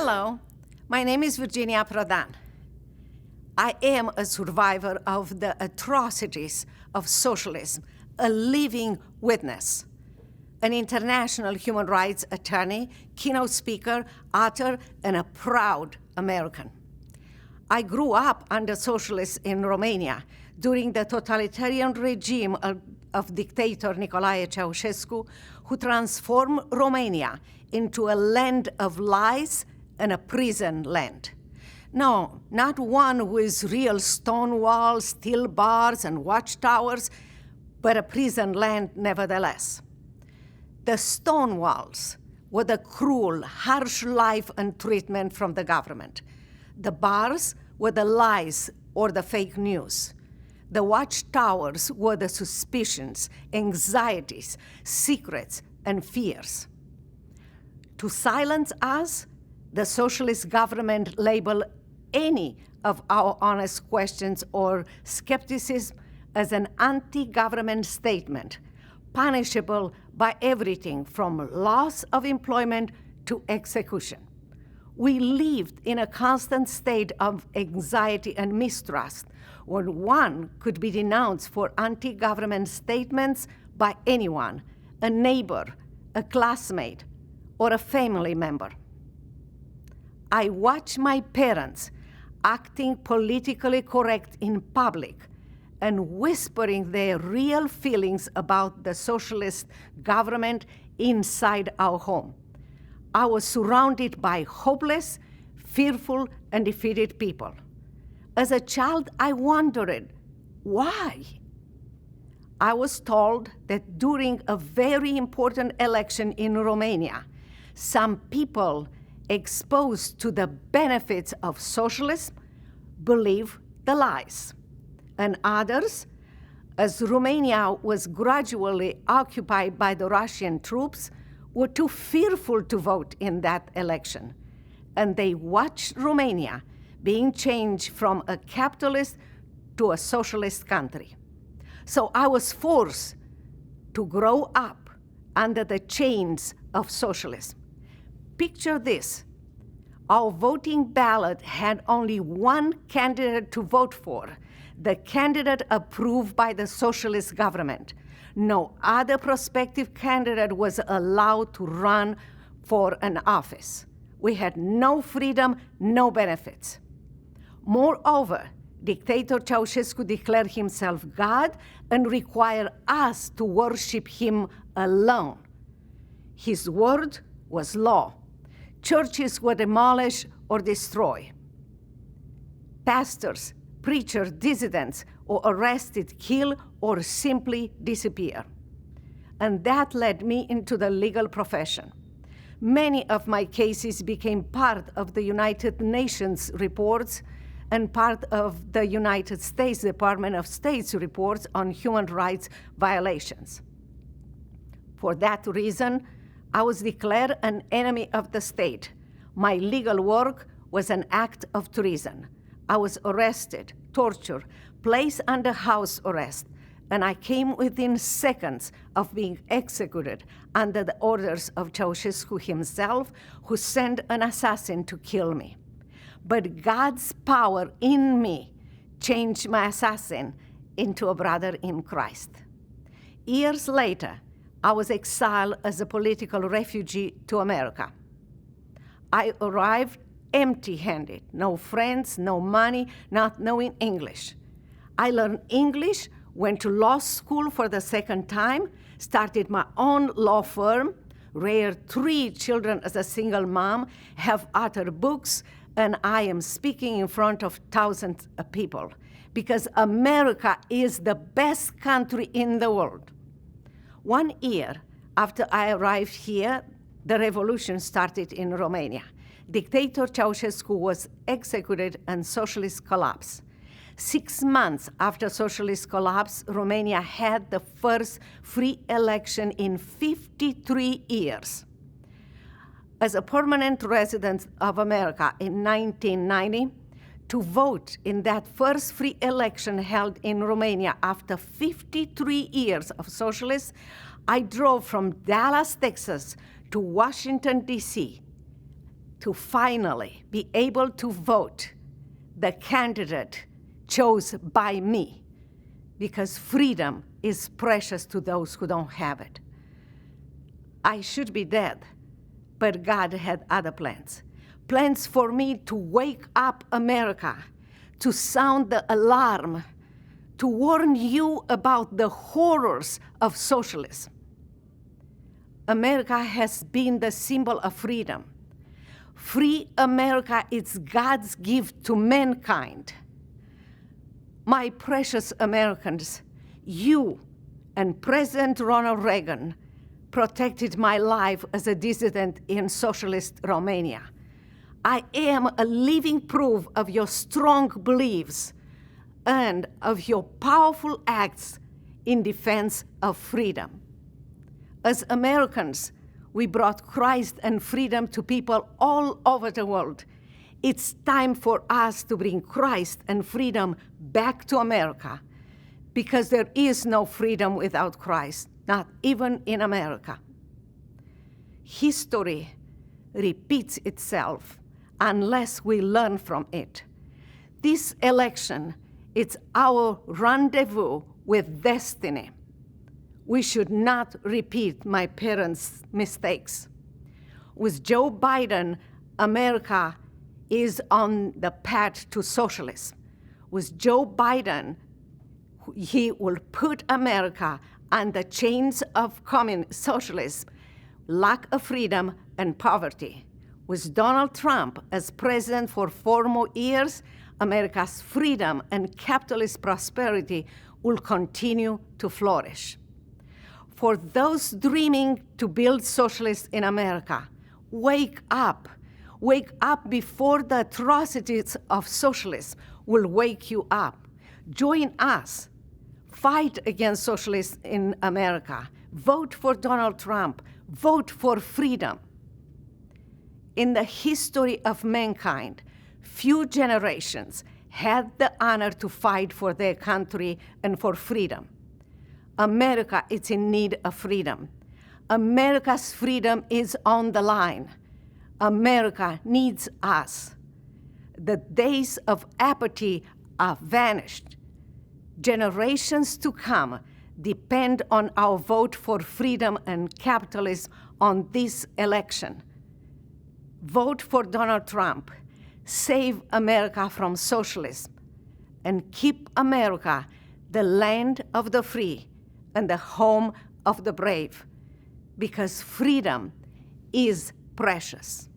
Hello, my name is Virginia Prodan. I am a survivor of the atrocities of socialism, a living witness, an international human rights attorney, keynote speaker, author, and a proud American. I grew up under socialists in Romania during the totalitarian regime of dictator Nicolae Ceausescu, who transformed Romania into a land of lies and a prison land. No, not one with real stone walls, steel bars, and watchtowers, but a prison land nevertheless. The stone walls were the cruel, harsh life and treatment from the government. The bars were the lies or the fake news. The watchtowers were the suspicions, anxieties, secrets, and fears. To silence us, the socialist government labeled any of our honest questions or skepticism as an anti-government statement, punishable by everything from loss of employment to execution. We lived in a constant state of anxiety and mistrust, where one could be denounced for anti-government statements by anyone, a neighbor, a classmate, or a family member. I watched my parents acting politically correct in public and whispering their real feelings about the socialist government inside our home. I was surrounded by hopeless, fearful, and defeated people. As a child, I wondered, why? I was told that during a very important election in Romania, some people exposed to the benefits of socialism believe the lies, and others, as Romania was gradually occupied by the Russian troops, were too fearful to vote in that election, and they watched Romania being changed from a capitalist to a socialist country. So I was forced to grow up under the chains of socialism. Picture this. Our voting ballot had only one candidate to vote for, the candidate approved by the socialist government. No other prospective candidate was allowed to run for an office. We had no freedom, no benefits. Moreover, dictator Ceausescu declared himself God and required us to worship him alone. His word was law. Churches were demolished or destroyed. Pastors, preachers, dissidents were arrested, killed, or simply disappear. And that led me into the legal profession. Many of my cases became part of the United Nations reports and part of the United States Department of State's reports on human rights violations. For that reason, I was declared an enemy of the state. My legal work was an act of treason. I was arrested, tortured, placed under house arrest, and I came within seconds of being executed under the orders of Ceausescu himself, who sent an assassin to kill me. But God's power in me changed my assassin into a brother in Christ. Years later, I was exiled as a political refugee to America. I arrived empty-handed, no friends, no money, not knowing English. I learned English, went to law school for the second time, started my own law firm, reared 3 children as a single mom, have authored books, and I am speaking in front of thousands of people because America is the best country in the world. 1 year after I arrived here, the revolution started in Romania. Dictator Ceausescu was executed and socialist collapse. 6 months after socialist collapse, Romania had the first free election in 53 years. As a permanent resident of America in 1990, to vote in that first free election held in Romania after 53 years of socialism, I drove from Dallas, Texas to Washington, D.C. to finally be able to vote the candidate chose by me, because freedom is precious to those who don't have it. I should be dead, but God had other plans. Plans for me to wake up America, to sound the alarm, to warn you about the horrors of socialism. America has been the symbol of freedom. Free America is God's gift to mankind. My precious Americans, you and President Ronald Reagan protected my life as a dissident in socialist Romania. I am a living proof of your strong beliefs and of your powerful acts in defense of freedom. As Americans, we brought Christ and freedom to people all over the world. It's time for us to bring Christ and freedom back to America, because there is no freedom without Christ, not even in America. History repeats itself unless we learn from it. This election, it's our rendezvous with destiny. We should not repeat my parents' mistakes. With Joe Biden, America is on the path to socialism. With Joe Biden, he will put America on the chains of socialism, lack of freedom, and poverty. With Donald Trump as president for 4 more years, America's freedom and capitalist prosperity will continue to flourish. For those dreaming to build socialists in America, wake up. Wake up before the atrocities of socialism will wake you up. Join us. Fight against socialists in America. Vote for Donald Trump. Vote for freedom. In the history of mankind, few generations had the honor to fight for their country and for freedom. America is in need of freedom. America's freedom is on the line. America needs us. The days of apathy are vanished. Generations to come depend on our vote for freedom and capitalism on this election. Vote for Donald Trump. Save America from socialism. And keep America the land of the free and the home of the brave, because freedom is precious.